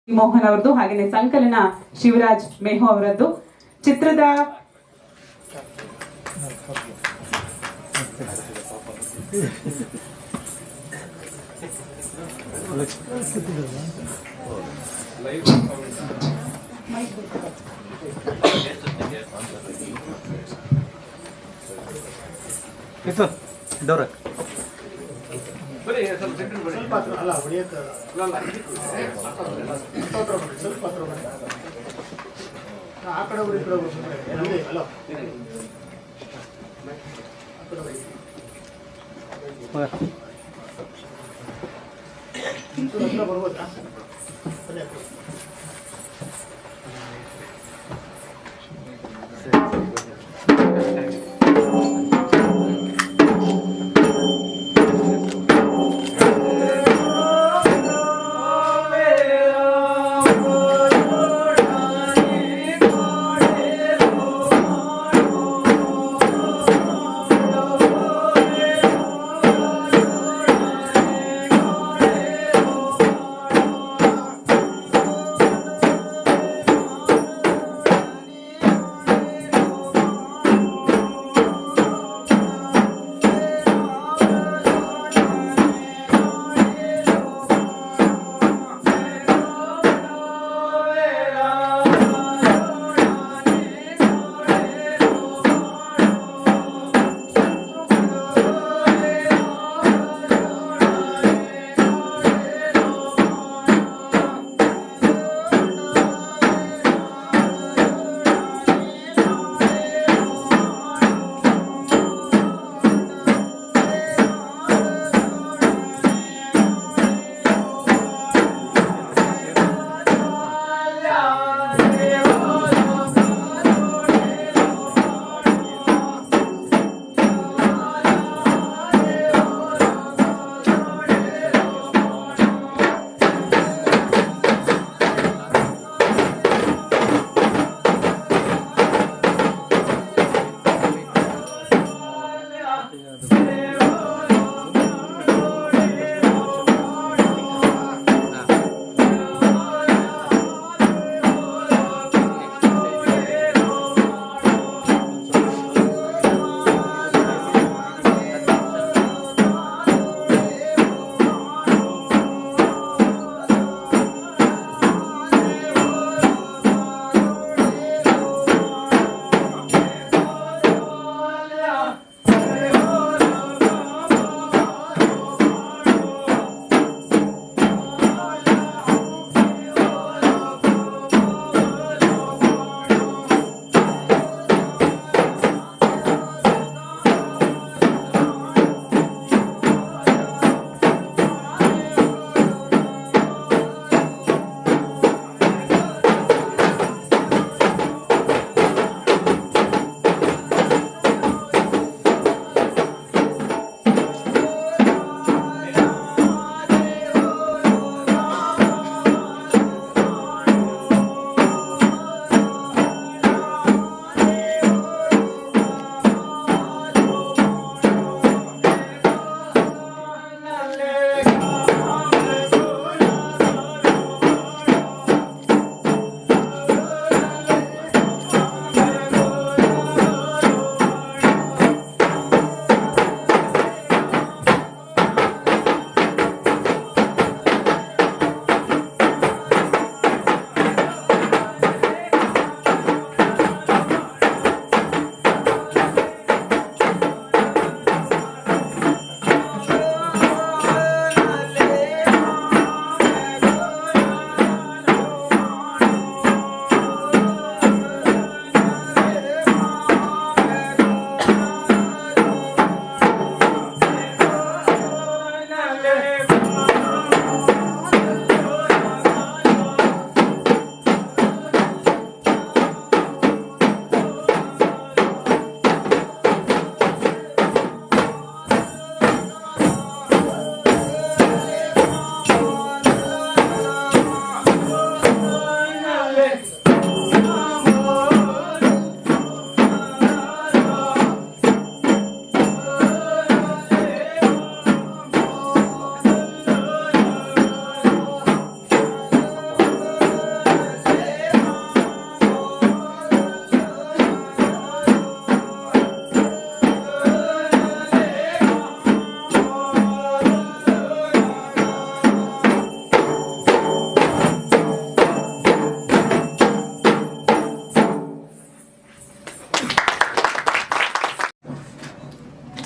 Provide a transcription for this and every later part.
ಮೋಹನ್ ಅವರದ್ದು, ಹಾಗೆಯೇ ಸಂಕಲನ ಶಿವರಾಜ್ ಮೇಹು ಅವರದ್ದು. ಚಿತ್ರದ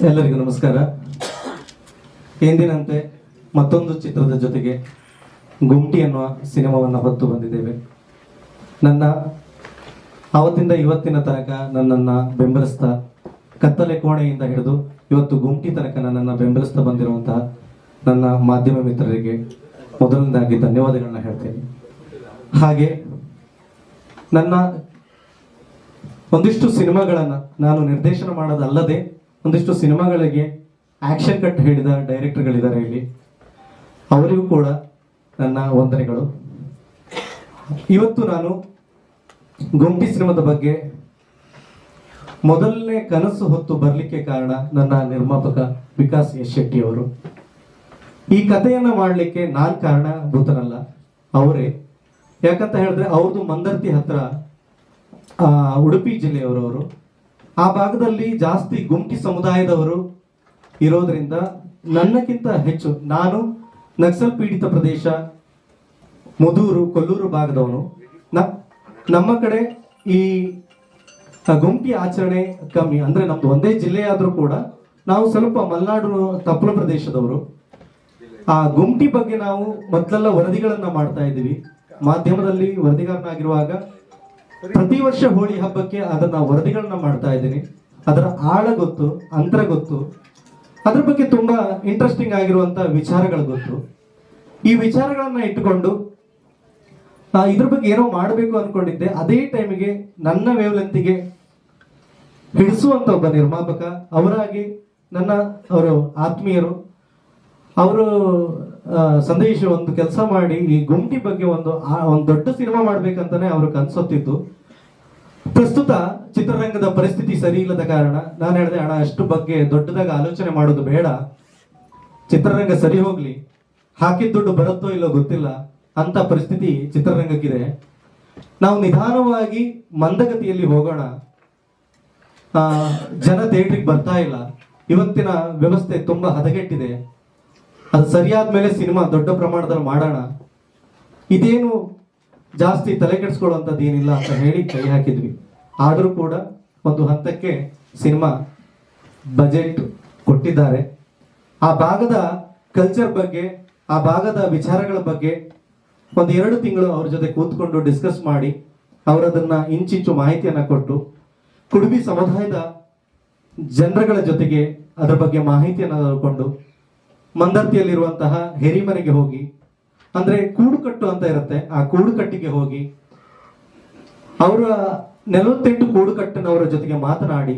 ಎಲ್ಲರಿಗೂ ನಮಸ್ಕಾರ. ಎಂದಿನಂತೆ ಮತ್ತೊಂದು ಚಿತ್ರದ ಜೊತೆಗೆ ಗುಮ್ಟಿ ಎನ್ನುವ ಸಿನಿಮಾವನ್ನು ಹೊತ್ತು ಬಂದಿದ್ದೇವೆ. ನನ್ನ ಅವತ್ತಿಂದ ಇವತ್ತಿನ ತನಕ ನನ್ನನ್ನು ಬೆಂಬಲಿಸ್ತಾ, ಕತ್ತಲೆ ಕೋಣೆಯಿಂದ ಹಿಡಿದು ಇವತ್ತು ಗುಮ್ಟಿ ತನಕ ನನ್ನನ್ನು ಬೆಂಬಲಿಸ್ತಾ ಬಂದಿರುವಂತಹ ನನ್ನ ಮಾಧ್ಯಮ ಮಿತ್ರರಿಗೆ ಮೊದಲನೇದಾಗಿ ಧನ್ಯವಾದಗಳನ್ನ ಹೇಳ್ತೇನೆ. ಹಾಗೆ ನನ್ನ ಒಂದಿಷ್ಟು ಸಿನಿಮಾಗಳನ್ನು ನಾನು ನಿರ್ದೇಶನ ಮಾಡೋದಲ್ಲದೆ ಒಂದಿಷ್ಟು ಸಿನಿಮಾಗಳಿಗೆ ಆಕ್ಷನ್ ಕಟ್ ಹೇಳಿದ ಡೈರೆಕ್ಟರ್ಗಳಿದ್ದಾರೆ ಇಲ್ಲಿ, ಅವರಿಗೂ ಕೂಡ ನನ್ನ ವಂದನೆಗಳು. ಇವತ್ತು ನಾನು ಗುಮ್ಟಿ ಸಿನಿಮಾದ ಬಗ್ಗೆ ಮೊದಲನೇ ಕನಸು ಹೊತ್ತು ಬರಲಿಕ್ಕೆ ಕಾರಣ ನನ್ನ ನಿರ್ಮಾಪಕ ವಿಕಾಸ್ ಎಸ್ ಶೆಟ್ಟಿ ಅವರು. ಈ ಕಥೆಯನ್ನ ಮಾಡಲಿಕ್ಕೆ ನಾನು ಕಾರಣಭೂತನಲ್ಲ, ಅವರೇ. ಯಾಕಂತ ಹೇಳಿದ್ರೆ ಅವ್ರದ್ದು ಮಂದರ್ತಿ ಹತ್ರ ಉಡುಪಿ ಜಿಲ್ಲೆಯವರವರು. ಆ ಭಾಗದಲ್ಲಿ ಜಾಸ್ತಿ ಗುಮ್ಟಿ ಸಮುದಾಯದವರು ಇರೋದ್ರಿಂದ ನನ್ನಕ್ಕಿಂತ ಹೆಚ್ಚು ನಾನು ನಕ್ಸಲ್ ಪೀಡಿತ ಪ್ರದೇಶ ಮುದೂರು ಕೊಲ್ಲೂರು ಭಾಗದವನು. ನಮ್ಮ ಕಡೆ ಈ ಗುಮ್ಟಿ ಆಚರಣೆ ಕಮ್ಮಿ. ಅಂದ್ರೆ ನಮ್ದು ಒಂದೇ ಜಿಲ್ಲೆ ಆದ್ರೂ ಕೂಡ ನಾವು ಸ್ವಲ್ಪ ಮಲೆನಾಡು ತಪ್ಪಲ ಪ್ರದೇಶದವರು. ಆ ಗುಮ್ಟಿ ಬಗ್ಗೆ ನಾವು ಮೊದಲೆಲ್ಲ ವರದಿಗಳನ್ನ ಮಾಡ್ತಾ ಇದ್ದೀವಿ. ಮಾಧ್ಯಮದಲ್ಲಿ ವರದಿಗಾರನಾಗಿರುವಾಗ ಪ್ರತಿ ವರ್ಷ ಹೋಳಿ ಹಬ್ಬಕ್ಕೆ ಅದನ್ನ ವರದಿಗಳನ್ನ ಮಾಡ್ತಾ ಇದ್ದೀನಿ. ಅದರ ಆಳ ಗೊತ್ತು, ಅಂತರ ಗೊತ್ತು, ಅದ್ರ ಬಗ್ಗೆ ತುಂಬಾ ಇಂಟ್ರೆಸ್ಟಿಂಗ್ ಆಗಿರುವಂತ ವಿಚಾರಗಳು ಗೊತ್ತು. ಈ ವಿಚಾರಗಳನ್ನ ಇಟ್ಟುಕೊಂಡು ಇದ್ರ ಬಗ್ಗೆ ಏನೋ ಮಾಡಬೇಕು ಅನ್ಕೊಂಡಿದ್ದೆ. ಅದೇ ಟೈಮಿಗೆ ನನ್ನ ವೇವ್ಲೆಂತಿಗೆ ಹಿಡಿಸುವಂತ ಒಬ್ಬ ನಿರ್ಮಾಪಕ ಅವರಾಗಿ ಅವರು ಆತ್ಮೀಯರು, ಅವರು ಸಂದೇಶ ಒಂದು ಕೆಲಸ ಮಾಡಿ ಈ ಗುಮ್ಟಿ ಬಗ್ಗೆ ಒಂದು ದೊಡ್ಡ ಸಿನಿಮಾ ಮಾಡ್ಬೇಕಂತಾನೆ ಅವರು ಕನ್ಸೊತ್ತಿತ್ತು. ಪ್ರಸ್ತುತ ಚಿತ್ರರಂಗದ ಪರಿಸ್ಥಿತಿ ಸರಿ ಇಲ್ಲದ ಕಾರಣ ನಾನು ಹೇಳಿದೆ, ಅಣ್ಣ ಅಷ್ಟು ಬಗ್ಗೆ ದೊಡ್ಡದಾಗ ಆಲೋಚನೆ ಮಾಡೋದು ಬೇಡ, ಚಿತ್ರರಂಗ ಸರಿ ಹೋಗ್ಲಿ, ಹಾಕಿದ ದುಡ್ಡು ಬರುತ್ತೋ ಇಲ್ಲೋ ಗೊತ್ತಿಲ್ಲ ಅಂತ ಪರಿಸ್ಥಿತಿ ಚಿತ್ರರಂಗಕ್ಕಿದೆ. ನಾವು ನಿಧಾನವಾಗಿ ಮಂದಗತಿಯಲ್ಲಿ ಹೋಗೋಣ. ಜನ ಥಿಯೇಟ್ರಿಗೆ ಬರ್ತಾ ಇಲ್ಲ, ಇವತ್ತಿನ ವ್ಯವಸ್ಥೆ ತುಂಬಾ ಹದಗೆಟ್ಟಿದೆ, ಅದು ಸರಿಯಾದ ಮೇಲೆ ಸಿನಿಮಾ ದೊಡ್ಡ ಪ್ರಮಾಣದಲ್ಲಿ ಮಾಡೋಣ, ಇದೇನು ಜಾಸ್ತಿ ತಲೆ ಕೆಡಿಸ್ಕೊಳ್ಳುವಂಥದ್ದು ಏನಿಲ್ಲ ಅಂತ ಹೇಳಿ ಕೈ ಹಾಕಿದ್ವಿ. ಆದರೂ ಕೂಡ ಒಂದು ಹಂತಕ್ಕೆ ಸಿನಿಮಾ ಬಜೆಟ್ ಕೊಟ್ಟಿದ್ದಾರೆ. ಆ ಭಾಗದ ಕಲ್ಚರ್ ಬಗ್ಗೆ, ಆ ಭಾಗದ ವಿಚಾರಗಳ ಬಗ್ಗೆ ಒಂದು 2 ತಿಂಗಳು ಅವ್ರ ಜೊತೆ ಕೂತ್ಕೊಂಡು ಡಿಸ್ಕಸ್ ಮಾಡಿ ಅವರದನ್ನ ಇಂಚಿಂಚು ಮಾಹಿತಿಯನ್ನ ಕೊಟ್ಟು, ಕುಡುಬಿ ಸಮುದಾಯದ ಜನರುಗಳ ಜೊತೆಗೆ ಅದರ ಬಗ್ಗೆ ಮಾಹಿತಿಯನ್ನು ತಗೊಂಡು ಮಂದರ್ತಿಯಲ್ಲಿರುವಂತಹ ಹೆರಿಮನೆಗೆ ಹೋಗಿ, ಅಂದ್ರೆ ಕೂಡುಕಟ್ಟು ಅಂತ ಇರುತ್ತೆ, ಆ ಕೂಡುಕಟ್ಟಿಗೆ ಹೋಗಿ ಅವರ 48 ಕೂಡುಕಟ್ಟಿನವರ ಜೊತೆಗೆ ಮಾತನಾಡಿ,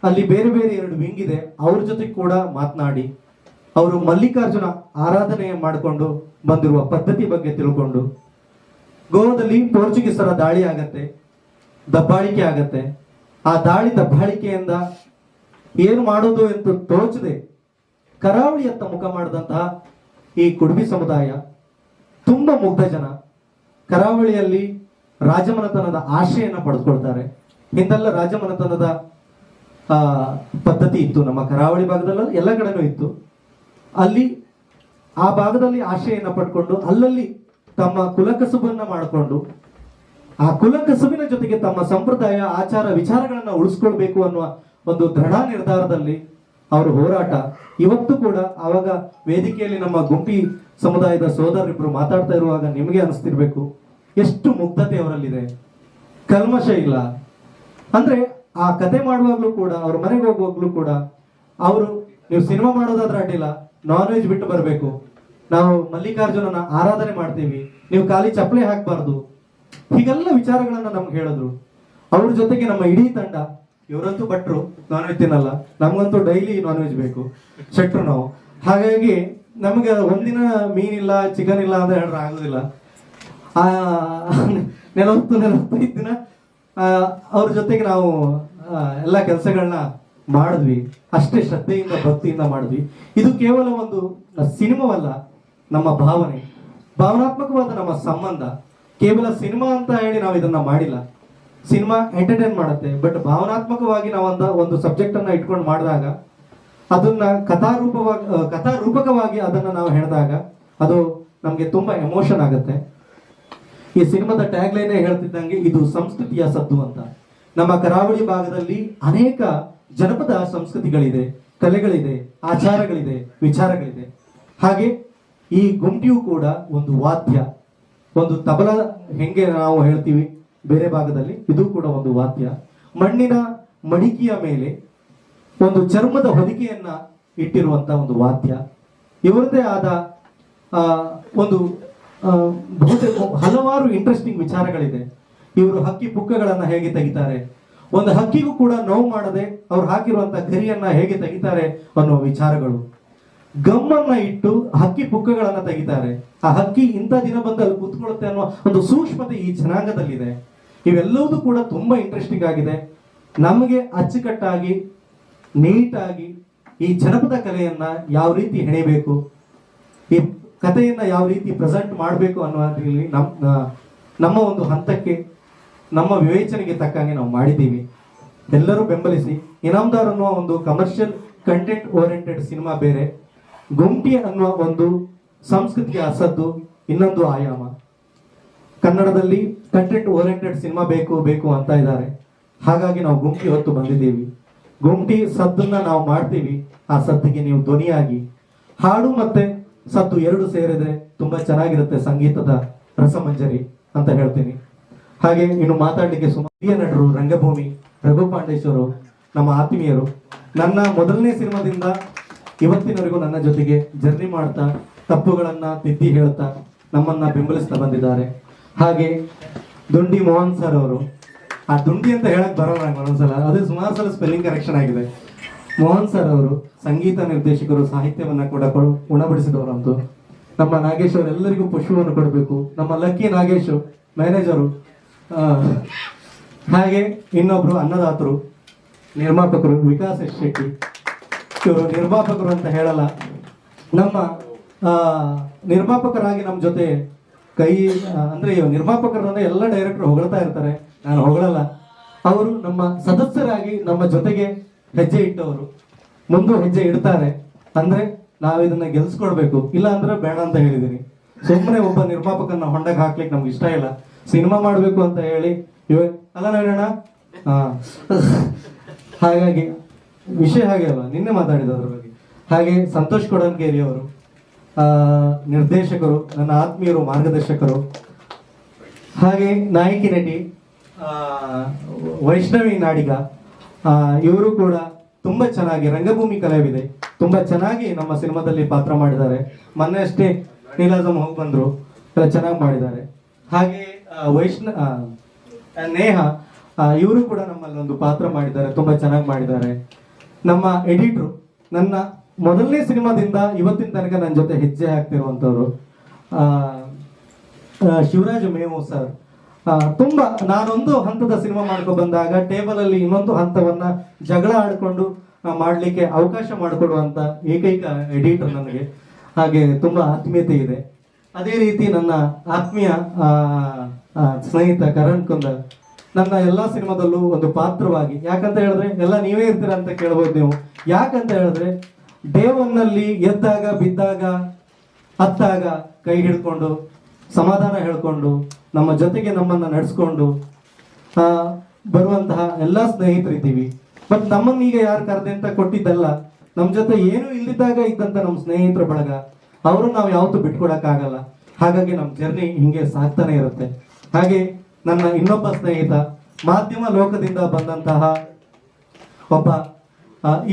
ಅಲ್ಲಿ ಬೇರೆ ಬೇರೆ 2 ವಿಂಗ್ ಇದೆ, ಅವ್ರ ಜೊತೆಗೆ ಕೂಡ ಮಾತನಾಡಿ, ಅವರು ಮಲ್ಲಿಕಾರ್ಜುನ ಆರಾಧನೆ ಮಾಡಿಕೊಂಡು ಬಂದಿರುವ ಪದ್ಧತಿ ಬಗ್ಗೆ ತಿಳ್ಕೊಂಡು, ಗೋವಾದಲ್ಲಿ ಪೋರ್ಚುಗೀಸರ ದಾಳಿ ಆಗತ್ತೆ, ದಬ್ಬಾಳಿಕೆ ಆಗತ್ತೆ, ಆ ದಾಳಿ ದಬ್ಬಾಳಿಕೆಯಿಂದ ಏನು ಮಾಡೋದು ಎಂದು ತೋಚದೆ ಕರಾವಳಿಯತ್ತ ಮುಖ ಮಾಡಿದಂತಹ ಈ ಕುಡುಬಿ ಸಮುದಾಯ ತುಂಬಾ ಮುಗ್ಧ ಜನ. ಕರಾವಳಿಯಲ್ಲಿ ರಾಜಮನೆತನದ ಆಶೆಯನ್ನ ಪಡೆದುಕೊಳ್ತಾರೆ. ಹಿಂದೆಲ್ಲ ರಾಜಮನೆತನದ ಪದ್ಧತಿ ಇತ್ತು, ನಮ್ಮ ಕರಾವಳಿ ಭಾಗದಲ್ಲ ಎಲ್ಲ ಕಡೆನೂ ಇತ್ತು. ಅಲ್ಲಿ ಆ ಭಾಗದಲ್ಲಿ ಆಶೆಯನ್ನ ಪಡ್ಕೊಂಡು ಅಲ್ಲಲ್ಲಿ ತಮ್ಮ ಕುಲಕಸುಬನ್ನ ಮಾಡಿಕೊಂಡು, ಆ ಕುಲಕಸುಬಿನ ಜೊತೆಗೆ ತಮ್ಮ ಸಂಪ್ರದಾಯ ಆಚಾರ ವಿಚಾರಗಳನ್ನ ಉಳಿಸ್ಕೊಳ್ಬೇಕು ಅನ್ನುವ ಒಂದು ದೃಢ ನಿರ್ಧಾರದಲ್ಲಿ ಅವರ ಹೋರಾಟ ಇವತ್ತು ಕೂಡ. ಆವಾಗ ವೇದಿಕೆಯಲ್ಲಿ ನಮ್ಮ ಗುಂಪಿ ಸಮುದಾಯದ ಸೋದರರಿಬ್ರು ಮಾತಾಡ್ತಾ ಇರುವಾಗ ನಿಮಗೆ ಅನಿಸ್ತಿರ್ಬೇಕು ಎಷ್ಟು ಮುಗ್ಧತೆ ಅವರಲ್ಲಿದೆ, ಕಲ್ಮಶ ಇಲ್ಲ. ಅಂದ್ರೆ ಆ ಕತೆ ಮಾಡುವಾಗ್ಲೂ ಕೂಡ, ಅವ್ರ ಮನೆಗೆ ಹೋಗುವಾಗ್ಲೂ ಕೂಡ ಅವರು, ನೀವು ಸಿನಿಮಾ ಮಾಡೋದಾದ್ರೆ ಅಡ್ಡಿಲ್ಲ, ನಾನ್ ವೆಜ್ ಬಿಟ್ಟು ಬರಬೇಕು, ನಾವು ಮಲ್ಲಿಕಾರ್ಜುನನ ಆರಾಧನೆ ಮಾಡ್ತೀವಿ, ನೀವು ಖಾಲಿ ಚಪ್ಪಲಿ ಹಾಕ್ಬಾರ್ದು, ಹೀಗೆಲ್ಲ ವಿಚಾರಗಳನ್ನ ನಮ್ಗೆ ಹೇಳಿದ್ರು. ಅವ್ರ ಜೊತೆಗೆ ನಮ್ಮ ಇಡೀ ತಂಡ, ಇವರಂತೂ ಭಟ್ರು, ನಾನ್ ವೆಜ್ ತಿನ್ನಲ್ಲ, ನಮ್ಗಂತೂ ಡೈಲಿ ನಾನ್ ವೆಜ್ ಬೇಕು, ಶೆಟ್ರು ನಾವು. ಹಾಗಾಗಿ ನಮ್ಗೆ ಒಂದಿನ ಮೀನಿಲ್ಲ ಚಿಕನ್ ಇಲ್ಲ ಅಂತ ಹೇಳಿದ್ರೆ ಆಗೋದಿಲ್ಲ. ಆ ನೆಲವತ್ತು ದಿನ ಅವ್ರ ಜೊತೆಗೆ ನಾವು ಎಲ್ಲ ಕೆಲಸಗಳನ್ನ ಮಾಡಿದ್ವಿ. ಅಷ್ಟೇ ಶ್ರದ್ಧೆಯಿಂದ ಭಕ್ತಿಯಿಂದ ಮಾಡಿದ್ವಿ. ಇದು ಕೇವಲ ಒಂದು ಸಿನಿಮಾವಲ್ಲ, ನಮ್ಮ ಭಾವನೆ, ಭಾವನಾತ್ಮಕವಾದ ನಮ್ಮ ಸಂಬಂಧ. ಕೇವಲ ಸಿನಿಮಾ ಅಂತ ಹೇಳಿ ನಾವು ಇದನ್ನ ಮಾಡಿಲ್ಲ. ಸಿನಿಮಾ ಎಂಟರ್ಟೈನ್ ಮಾಡುತ್ತೆ, ಬಟ್ ಭಾವನಾತ್ಮಕವಾಗಿ ನಾವು ಒಂದು ಸಬ್ಜೆಕ್ಟ್ ಅನ್ನ ಇಟ್ಕೊಂಡು ಮಾಡಿದಾಗ, ಅದನ್ನ ಕಥಾರೂಪಕವಾಗಿ ಅದನ್ನ ನಾವು ಹೇಳಿದಾಗ ಅದು ನಮ್ಗೆ ತುಂಬಾ ಎಮೋಷನ್ ಆಗುತ್ತೆ. ಈ ಸಿನಿಮಾದ ಟ್ಯಾಗ್ ಲೈನ್ ಹೇಳ್ತಿದ್ದಂಗೆ ಇದು ಸಂಸ್ಕೃತಿಯ ಸದ್ದು ಅಂತ. ನಮ್ಮ ಕರಾವಳಿ ಭಾಗದಲ್ಲಿ ಅನೇಕ ಜನಪದ ಸಂಸ್ಕೃತಿಗಳಿದೆ. ಕಲೆಗಳಿದೆ, ಆಚಾರಗಳಿದೆ, ವಿಚಾರಗಳಿದೆ. ಹಾಗೆ ಈ ಗುಂಟಿಯು ಕೂಡ ಒಂದು ವಾದ್ಯ, ಒಂದು ತಬಲ ಹೆಂಗೆ ನಾವು ಹೇಳ್ತೀವಿ ಬೇರೆ ಭಾಗದಲ್ಲಿ, ಇದು ಕೂಡ ಒಂದು ವಾದ್ಯ. ಮಣ್ಣಿನ ಮಡಿಕೆಯ ಮೇಲೆ ಒಂದು ಚರ್ಮದ ಹೊದಿಕೆಯನ್ನ ಇಟ್ಟಿರುವಂತ ಒಂದು ವಾದ್ಯ. ಇವರದೇ ಆದ ಒಂದು ಬಹುತೇಕ ಹಲವಾರು ಇಂಟ್ರೆಸ್ಟಿಂಗ್ ವಿಚಾರಗಳಿದೆ. ಇವರು ಹಕ್ಕಿ ಪುಕ್ಕಗಳನ್ನ ಹೇಗೆ ತೆಗಿತಾರೆ, ಒಂದು ಹಕ್ಕಿಗೂ ಕೂಡ ನೋವು ಮಾಡದೆ ಅವ್ರು ಹಾಕಿರುವಂತ ಗರಿಯನ್ನ ಹೇಗೆ ತೆಗಿತಾರೆ ಅನ್ನುವ ವಿಚಾರಗಳು. ಗಮ್ಮನ್ನ ಇಟ್ಟು ಹಕ್ಕಿ ಪುಕ್ಕಗಳನ್ನ ತೆಗಿತಾರೆ. ಆ ಹಕ್ಕಿ ಇಂಥ ದಿನ ಬಂದಲ್ಲಿ ಕೂತ್ಕೊಳ್ಳುತ್ತೆ ಅನ್ನುವ ಒಂದು ಸೂಕ್ಷ್ಮತೆ ಈ ಜನಾಂಗದಲ್ಲಿದೆ. ಇವೆಲ್ಲವೂ ಕೂಡ ತುಂಬಾ ಇಂಟ್ರೆಸ್ಟಿಂಗ್ ಆಗಿದೆ. ನಮಗೆ ಅಚ್ಚುಕಟ್ಟಾಗಿ ನೀಟಾಗಿ ಈ ಜನಪದ ಕಲೆಯನ್ನ ಯಾವ ರೀತಿ ಹೆಣೆಯಬೇಕು, ಈ ಕಥೆಯನ್ನ ಯಾವ ರೀತಿ ಪ್ರೆಸೆಂಟ್ ಮಾಡಬೇಕು ಅನ್ನೋದ್ರಲ್ಲಿ ನಮ್ಮ ಒಂದು ಹಂತಕ್ಕೆ, ನಮ್ಮ ವಿವೇಚನೆಗೆ ತಕ್ಕಂಗೆ ನಾವು ಮಾಡಿದ್ದೀವಿ. ಎಲ್ಲರೂ ಬೆಂಬಲಿಸಿ. ಇನಾಮ್ದಾರ್ ಅನ್ನುವ ಒಂದು ಕಮರ್ಷಿಯಲ್ ಕಂಟೆಂಟ್ ಓರಿಯೆಂಟೆಡ್ ಸಿನಿಮಾ ಬೇರೆ, ಗುಂಟಿ ಅನ್ನುವ ಒಂದು ಸಂಸ್ಕೃತಿಯ ಅಸದ್ದು ಇನ್ನೊಂದು ಆಯಾಮ. ಕನ್ನಡದಲ್ಲಿ ಕಂಟೆಂಟ್ ಓರಿಯೆಂಟೆಡ್ ಸಿನಿಮಾ ಬೇಕು ಬೇಕು ಅಂತ ಇದ್ದಾರೆ. ಹಾಗಾಗಿ ನಾವು ಗುಂಟಿ ಹೊತ್ತು ಬಂದಿದ್ದೀವಿ. ಗುಂಟಿ ಸದ್ದನ್ನ ನಾವು ಮಾಡ್ತೀವಿ. ಆ ಸದ್ದಿಗೆ ನೀವು ಧ್ವನಿಯಾಗಿ, ಹಾಡು ಮತ್ತೆ ಸದ್ದು ಎರಡು ಸೇರಿದ್ರೆ ತುಂಬಾ ಚೆನ್ನಾಗಿರುತ್ತೆ ಸಂಗೀತದ ರಸಮಂಜರಿ ಅಂತ ಹೇಳ್ತೀನಿ. ಹಾಗೆ ಇನ್ನು ಮಾತಾಡ್ಲಿಕ್ಕೆ ಸುಮಾರು ಹಿರಿಯ ನಟರು, ರಂಗಭೂಮಿ, ರಘು ಪಾಂಡೇಶ್ವರು, ನಮ್ಮ ಆತ್ಮೀಯರು ನನ್ನ ಮೊದಲನೇ ಸಿನಿಮಾದಿಂದ ಇವತ್ತಿನವರೆಗೂ ನನ್ನ ಜೊತೆಗೆ ಜರ್ನಿ ಮಾಡ್ತಾ, ತಪ್ಪುಗಳನ್ನ ತಿದ್ದಿ ಹೇಳ್ತಾ ನಮ್ಮನ್ನ ಬೆಂಬಲಿಸ್ತಾ ಬಂದಿದ್ದಾರೆ. ಹಾಗೆ ದುಂಡಿ ಮೋಹನ್ ಸರ್ ಅವರು, ಆ ದುಂಡಿ ಅಂತ ಹೇಳಕ್ ಬರೋಲ್ಲ ನಂಗೆ ಒಂದೊಂದ್ಸಲ, ಅದೇ ಸುಮಾರು ಸಲ ಸ್ಪೆಲ್ಲಿಂಗ್ ಕರೆಕ್ಷನ್ ಆಗಿದೆ. ಮೋಹನ್ ಸರ್ ಅವರು ಸಂಗೀತ ನಿರ್ದೇಶಕರು, ಸಾಹಿತ್ಯವನ್ನ ಕೂಡ ಉಣಬಡಿಸಿದವರಂತೂ. ನಮ್ಮ ನಾಗೇಶ್ ಅವರೆಲ್ಲರಿಗೂ ಪುಷ್ಪವನ್ನು ಕೊಡಬೇಕು. ನಮ್ಮ ಲಕ್ಕಿ ನಾಗೇಶ್ ಮ್ಯಾನೇಜರು. ಹಾಗೆ ಇನ್ನೊಬ್ರು ಅನ್ನದಾತರು, ನಿರ್ಮಾಪಕರು ವಿಕಾಸ್ ಎಸ್ ಶೆಟ್ಟಿ. ಇವರು ನಿರ್ಮಾಪಕರು ಅಂತ ಹೇಳಲ್ಲ, ನಮ್ಮ ನಿರ್ಮಾಪಕರಾಗಿ ನಮ್ಮ ಜೊತೆ ಕೈ ಅಂದ್ರೆ ನಿರ್ಮಾಪಕರನ್ನ ಎಲ್ಲ ಡೈರೆಕ್ಟರ್ ಹೊಗಳ್ತಾ ಇರ್ತಾರೆ, ನಾನು ಹೊಗಳಲ್ಲ. ಅವರು ನಮ್ಮ ಸದಸ್ಯರಾಗಿ ನಮ್ಮ ಜೊತೆಗೆ ಹೆಜ್ಜೆ ಇಟ್ಟವರು, ಮುಂದೆ ಹೆಜ್ಜೆ ಇಡ್ತಾರೆ. ಅಂದ್ರೆ ನಾವ್ ಇದನ್ನ ಗೆಲ್ಸ್ಕೊಡ್ಬೇಕು, ಇಲ್ಲ ಅಂದ್ರೆ ಬೇಡ ಅಂತ ಹೇಳಿದೀನಿ. ಸುಮ್ಮನೆ ಒಬ್ಬ ನಿರ್ಮಾಪಕನ ಹೊಂಡಕ್ಕೆ ಹಾಕ್ಲಿಕ್ಕೆ ನಮ್ಗೆ ಇಷ್ಟ ಇಲ್ಲ. ಸಿನಿಮಾ ಮಾಡ್ಬೇಕು ಅಂತ ಹೇಳಿ ಅಲ್ಲ ನೋಡೋಣ. ಹಾಗಾಗಿ ವಿಷಯ ಹಾಗೆ ಅಲ್ಲ, ನಿನ್ನೆ ಮಾತಾಡಿದ ಅದ್ರ ಬಗ್ಗೆ. ಹಾಗೆ ಸಂತೋಷ್ ಕೊಡನ್ಗೇರಿ ಅವರು ನಿರ್ದೇಶಕರು, ನನ್ನ ಆತ್ಮೀಯರು, ಮಾರ್ಗದರ್ಶಕರು. ಹಾಗೆ ನಾಯಕಿ ನಟಿ ವೈಷ್ಣವಿ ನಾಡಿಗ, ಇವರು ಕೂಡ ತುಂಬಾ ಚೆನ್ನಾಗಿ ರಂಗಭೂಮಿ ಕಲಾವಿದೆ, ತುಂಬಾ ಚೆನ್ನಾಗಿ ನಮ್ಮ ಸಿನಿಮಾದಲ್ಲಿ ಪಾತ್ರ ಮಾಡಿದ್ದಾರೆ. ಮೊನ್ನೆ ಅಷ್ಟೇ ನೀಲಾಜಮ್ ಹೋಗಿ ಬಂದ್ರು, ಎಲ್ಲ ಚೆನ್ನಾಗಿ ಮಾಡಿದ್ದಾರೆ. ಹಾಗೆ ನೇಹ, ಇವರು ಕೂಡ ನಮ್ಮಲ್ಲಿ ಒಂದು ಪಾತ್ರ ಮಾಡಿದ್ದಾರೆ, ತುಂಬಾ ಚೆನ್ನಾಗಿ ಮಾಡಿದ್ದಾರೆ. ನಮ್ಮ ಎಡಿಟ್ರು, ನನ್ನ ಮೊದಲನೇ ಸಿನಿಮಾದಿಂದ ಇವತ್ತಿನ ತನಕ ನನ್ನ ಜೊತೆ ಹೆಜ್ಜೆ ಹಾಕ್ತಿರುವಂತವ್ರು ಶಿವರಾಜ್ ಮೇವು ಸರ್. ತುಂಬಾ ನಾನೊಂದು ಹಂತದ ಸಿನಿಮಾ ಮಾಡ್ಕೊ ಬಂದಾಗ ಟೇಬಲ್ ಅಲ್ಲಿ ಇನ್ನೊಂದು ಹಂತವನ್ನ ಜಗಳ ಆಡ್ಕೊಂಡು ಮಾಡ್ಲಿಕ್ಕೆ ಅವಕಾಶ ಮಾಡಿಕೊಡುವಂತ ಏಕೈಕ ಎಡಿಟರ್ ನನಗೆ. ಹಾಗೆ ತುಂಬಾ ಆತ್ಮೀಯತೆ ಇದೆ. ಅದೇ ರೀತಿ ನನ್ನ ಆತ್ಮೀಯ ಸ್ನೇಹಿತ ಕರಣ್ ಕುಂದರ್, ನನ್ನ ಎಲ್ಲಾ ಸಿನಿಮಾದಲ್ಲೂ ಒಂದು ಪಾತ್ರವಾಗಿ, ಯಾಕಂತ ಹೇಳಿದ್ರೆ ಎಲ್ಲ ನೀವೇ ಇರ್ತೀರ ಅಂತ ಕೇಳ್ಬೋದು ನೀವು. ಯಾಕಂತ ಹೇಳಿದ್ರೆ ಡೇ ಒನ್ ನಲ್ಲಿ ಎದ್ದಾಗ ಬಿದ್ದಾಗ ಹತ್ತಾಗ ಕೈ ಹಿಡ್ಕೊಂಡು ಸಮಾಧಾನ ಹೇಳ್ಕೊಂಡು ನಮ್ಮ ಜೊತೆಗೆ ನಮ್ಮನ್ನ ನಡೆಸ್ಕೊಂಡು ಬರುವಂತಹ ಎಲ್ಲಾ ಸ್ನೇಹಿತರಿದ್ದೀವಿ. ಬಟ್ ನಮ್ಮನ್ನೀಗ ಯಾರು ಕರೆದೆ ಅಂತ ಕೊಟ್ಟಿದ್ದಲ್ಲ, ನಮ್ಮ ಜೊತೆ ಏನು ಇಲ್ಲಿದ್ದಾಗ ಇದ್ದಂತ ನಮ್ಮ ಸ್ನೇಹಿತರ ಬಳಗ, ಅವರು ನಾವು ಯಾವತ್ತೂ ಬಿಟ್ಕೊಡಕ್ ಆಗಲ್ಲ. ಹಾಗಾಗಿ ನಮ್ಮ ಜರ್ನಿ ಹಿಂಗೆ ಸಾಗ್ತಾನೆ ಇರುತ್ತೆ. ಹಾಗೆ ನನ್ನ ಇನ್ನೊಬ್ಬ ಸ್ನೇಹಿತ, ಮಾಧ್ಯಮ ಲೋಕದಿಂದ ಬಂದಂತಹ ಒಬ್ಬ,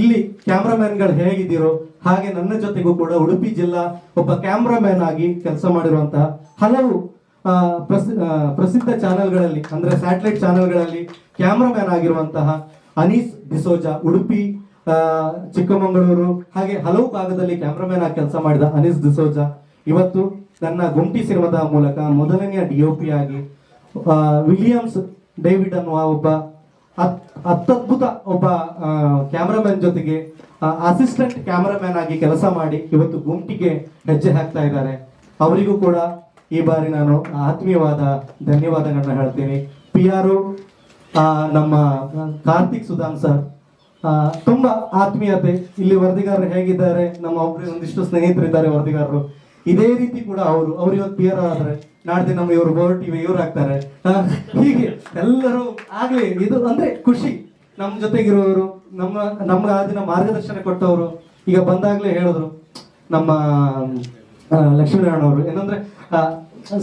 ಇಲ್ಲಿ ಕ್ಯಾಮ್ರಾಮನ್ಗಳು ಹೇಗಿದ್ದೀರೋ ಹಾಗೆ ನನ್ನ ಜೊತೆಗೂ ಕೂಡ ಉಡುಪಿ ಜಿಲ್ಲಾ ಒಬ್ಬ ಕ್ಯಾಮ್ರಾಮ್ಯಾನ್ ಆಗಿ ಕೆಲಸ ಮಾಡಿರುವಂತಹ ಹಲವು ಪ್ರಸಿದ್ಧ ಚಾನೆಲ್ಗಳಲ್ಲಿ, ಅಂದ್ರೆ ಸ್ಯಾಟಲೈಟ್ ಚಾನೆಲ್ಗಳಲ್ಲಿ ಕ್ಯಾಮ್ರಾಮ್ಯಾನ್ ಆಗಿರುವಂತಹ ಅನೀಸ್ ಡಿಸೋಜಾ, ಉಡುಪಿ, ಚಿಕ್ಕಮಗಳೂರು, ಹಾಗೆ ಹಲವು ಭಾಗದಲ್ಲಿ ಕ್ಯಾಮ್ರಾಮ್ಯಾನ್ ಆಗಿ ಕೆಲಸ ಮಾಡಿದ ಅನೀಸ್ ಡಿಸೋಜಾ ಇವತ್ತು ನನ್ನ ಗುಂಟಿ ಸಿನಿಮಾದ ಮೂಲಕ ಮೊದಲನೆಯ DOP ಆಗಿ, ವಿಲಿಯಮ್ಸ್ ಡೇವಿಡ್ ಅನ್ನುವ ಒಬ್ಬ ಅತ್ಯದ್ಭುತ ಒಬ್ಬ ಕ್ಯಾಮ್ರಾಮನ್ ಜೊತೆಗೆ ಅಸಿಸ್ಟೆಂಟ್ ಕ್ಯಾಮ್ರಾಮ್ಯಾನ್ ಆಗಿ ಕೆಲಸ ಮಾಡಿ ಇವತ್ತು ಗುಂಟಿಗೆ ಹೆಜ್ಜೆ ಹಾಕ್ತಾ ಇದ್ದಾರೆ. ಅವರಿಗೂ ಕೂಡ ಈ ಬಾರಿ ನಾನು ಆತ್ಮೀಯವಾದ ಧನ್ಯವಾದಗಳನ್ನ ಹೇಳ್ತೀನಿ. PR ನಮ್ಮ ಕಾರ್ತಿಕ್ ಸುಧಾನ್ ಸರ್, ತುಂಬಾ ಆತ್ಮೀಯತೆ. ಇಲ್ಲಿ ವರದಿಗಾರರು ಹೇಗಿದ್ದಾರೆ, ನಮ್ಮ ಒಬ್ರು ಒಂದಿಷ್ಟು ಸ್ನೇಹಿತರಿದ್ದಾರೆ ವರದಿಗಾರರು, ಇದೇ ರೀತಿ ಕೂಡ ಅವರು ಇವತ್ತು PR ಆದ್ರೆ ನಾಡ್ದೆ ನಮ್ಮ ಇವರು ಬೋರ್ಡ್ TV ಇವ್ರು ಆಗ್ತಾರೆ. ಹೀಗೆ ಎಲ್ಲರೂ ಆಗ್ಲಿ, ಇದು ಅಂದ್ರೆ ಖುಷಿ. ನಮ್ಮ ಜೊತೆಗಿರುವವರು ನಮ್ಗೆ ಆ ದಿನ ಮಾರ್ಗದರ್ಶನ ಕೊಟ್ಟವರು ಈಗ ಬಂದಾಗ್ಲೇ ಹೇಳಿದ್ರು ನಮ್ಮ ಲಕ್ಷ್ಮೀನಾರಾಯಣ ಅವರು ಏನಂದ್ರೆ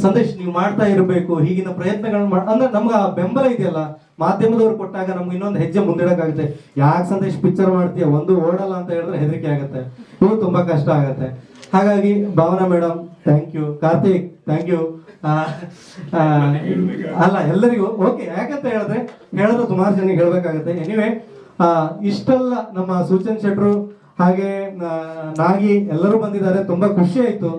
ಸಂದೇಶ್ ನೀವು ಮಾಡ್ತಾ ಇರಬೇಕು, ಹೀಗಿನ ಪ್ರಯತ್ನಗಳನ್ನ ಅಂದ್ರೆ ನಮ್ಗೆ ಆ ಬೆಂಬಲ ಇದೆಯಲ್ಲ ಮಾಧ್ಯಮದವ್ರು ಕೊಟ್ಟಾಗ ನಮ್ಗೆ ಇನ್ನೊಂದು ಹೆಜ್ಜೆ ಮುಂದಿಡಕ್ಕಾಗುತ್ತೆ. ಯಾಕೆ ಸಂದೇಶ್ ಪಿಕ್ಚರ್ ಮಾಡ್ತೀಯ, ಒಂದು ಓಡಲ್ಲ ಅಂತ ಹೇಳಿದ್ರೆ ಹೆದರಿಕೆ ಆಗುತ್ತೆ, ಇವು ತುಂಬಾ ಕಷ್ಟ ಆಗುತ್ತೆ. ಹಾಗಾಗಿ Bhavana madam thank you, Karthik thank you. ಅಲ್ಲ ಎಲ್ಲರಿಗೂ ಓಕೆ, ಯಾಕಂತ ಹೇಳಿದ್ರೆ ಸುಮಾರು ಜನಕ್ಕೆ ಹೇಳ್ಬೇಕಾಗತ್ತೆ. ಎನಿವೆ ಇಷ್ಟೆಲ್ಲ ನಮ್ಮ ಸೂಚನ್ ಶೆಟ್ರು ಹಾಗೆ ನಾಗಿ ಎಲ್ಲರೂ ಬಂದಿದ್ದಾರೆ, ತುಂಬಾ ಖುಷಿ ಆಯ್ತು.